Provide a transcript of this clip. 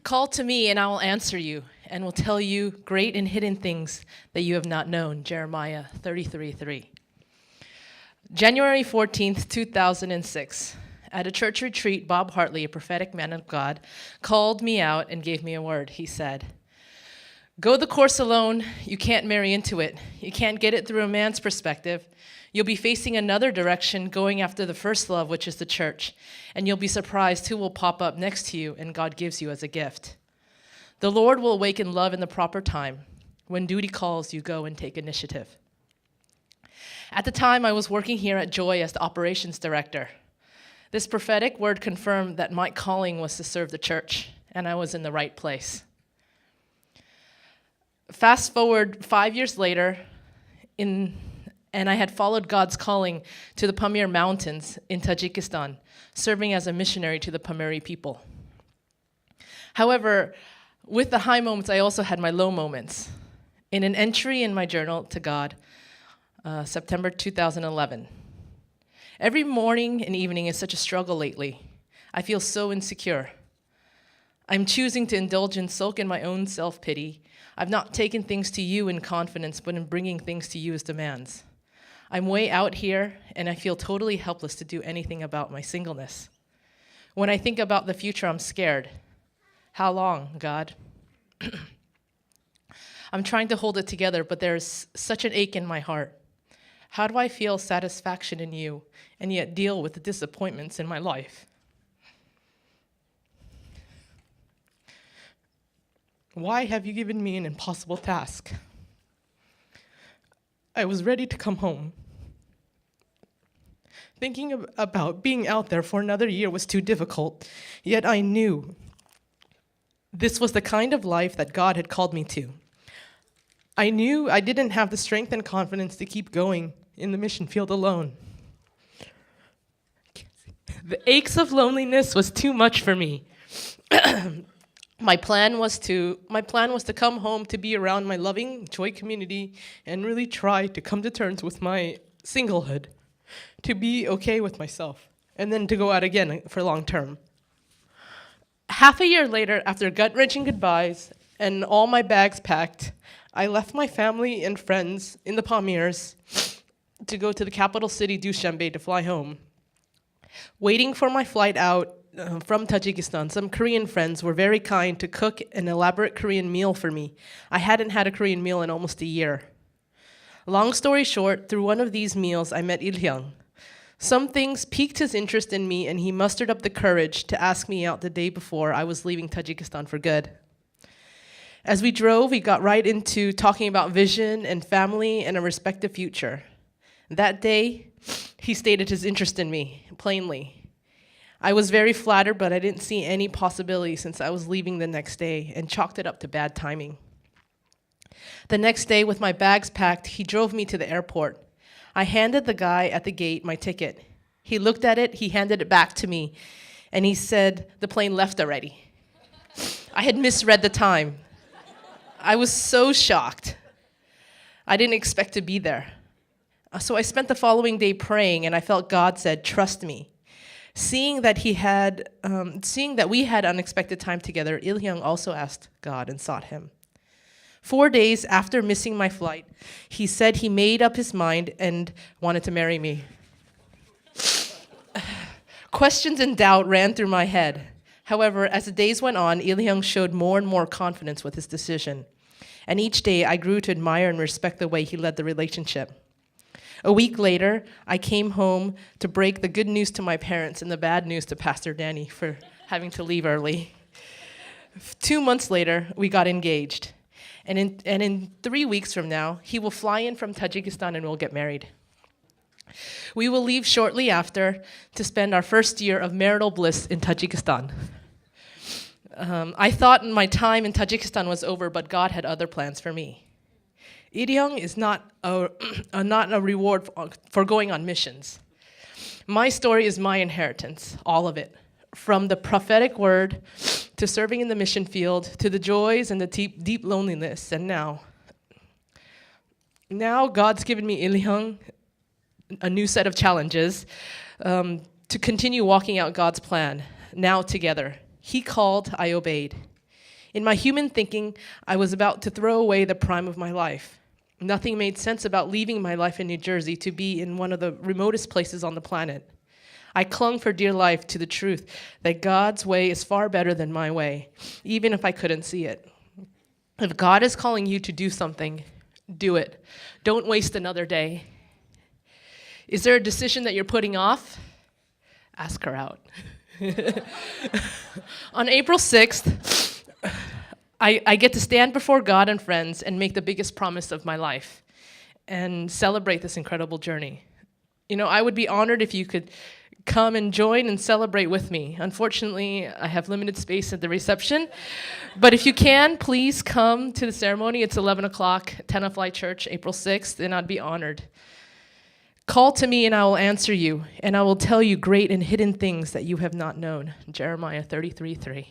Call to me, and I will answer you, and will tell you great and hidden things that you have not known. Jeremiah 33:3. January 14th, 2006. At a church retreat, Bob Hartley, a prophetic man of God, called me out and gave me a word. He said, "Go the course alone. You can't marry into it. You can't get it through a man's perspective. You'll be facing another direction, going after the first love, which is the church. And you'll be surprised who will pop up next to you and God gives you as a gift. The Lord will awaken love in the proper time. When duty calls, you go and take initiative." At the time, I was working here at Joy as the operations director. This prophetic word confirmed that my calling was to serve the church, and I was in the right place. Fast forward 5 years later, and I had followed God's calling to the Pamir Mountains in Tajikistan, serving as a missionary to the Pamiri people. However, with the high moments, I also had my low moments. In an entry in my journal to God, September 2011. Every morning and evening is such a struggle lately. I feel so insecure. I'm choosing to indulge and sulk in my own self-pity. I've not taken things to you in confidence, but in bringing things to you as demands. I'm way out here, and I feel totally helpless to do anything about my singleness. When I think about the future, I'm scared. How long, God? I'm trying to hold it together, but there's such an ache in my heart. How do I feel satisfaction in you and yet deal with the disappointments in my life? Why have you given me an impossible task? I was ready to come home. Thinking about being out there for another year was too difficult, yet I knew this was the kind of life that God had called me to. I knew I didn't have the strength and confidence to keep going in the mission field alone. The aches of loneliness was too much for me. My plan was to come home to be around my loving Joy community and really try to come to terms with my singlehood, to be okay with myself, and then to go out again for long term. Half a year later, after gut-wrenching goodbyes and all my bags packed, I left my family and friends in the Pamirs to go to the capital city, Dushanbe, to fly home. Waiting for my flight out from Tajikistan, some Korean friends were very kind to cook an elaborate Korean meal for me. I hadn't had a Korean meal in almost a year. Long story short, through one of these meals, I met Il-hyung. Some things piqued his interest in me, and he mustered up the courage to ask me out the day before I was leaving Tajikistan for good. As we drove, we got right into talking about vision and family and a respective future. That day, he stated his interest in me, plainly. I was very flattered, but I didn't see any possibility since I was leaving the next day and chalked it up to bad timing. The next day, with my bags packed, he drove me to the airport. I handed the guy at the gate my ticket. He looked at it, he handed it back to me, and he said the plane left already. I had misread the time. I was so shocked. I didn't expect to be there. So I spent the following day praying, and I felt God said, "Trust me." Seeing that we had unexpected time together, Il-hyung also asked God and sought him. 4 days after missing my flight, he said he made up his mind and wanted to marry me. Questions and doubt ran through my head. However, as the days went on, Il-hyung showed more and more confidence with his decision. And each day, I grew to admire and respect the way he led the relationship. A week later, I came home to break the good news to my parents and the bad news to Pastor Danny for having to leave early. 2 months later, we got engaged. And in 3 weeks from now, he will fly in from Tajikistan and we'll get married. We will leave shortly after to spend our first year of marital bliss in Tajikistan. I thought my time in Tajikistan was over, but God had other plans for me. Il-hyung is not a reward for going on missions. My story is my inheritance, all of it. From the prophetic word to serving in the mission field to the joys and the deep loneliness, and now God's given me Il-hyung, a new set of challenges, to continue walking out God's plan, now together. He called, I obeyed. In my human thinking, I was about to throw away the prime of my life. Nothing made sense about leaving my life in New Jersey to be in one of the remotest places on the planet. I clung for dear life to the truth that God's way is far better than my way, even if I couldn't see it. If God is calling you to do something, do it. Don't waste another day. Is there a decision that you're putting off? Ask her out. On April 6th, I get to stand before God and friends and make the biggest promise of my life and celebrate this incredible journey. You know, I would be honored if you could come and join and celebrate with me. Unfortunately, I have limited space at the reception, but if you can, please come to the ceremony. It's 11 o'clock, 10 of Light Church, April 6th, and I'd be honored. Call to me and I will answer you, and I will tell you great and hidden things that you have not known. Jeremiah 33:3.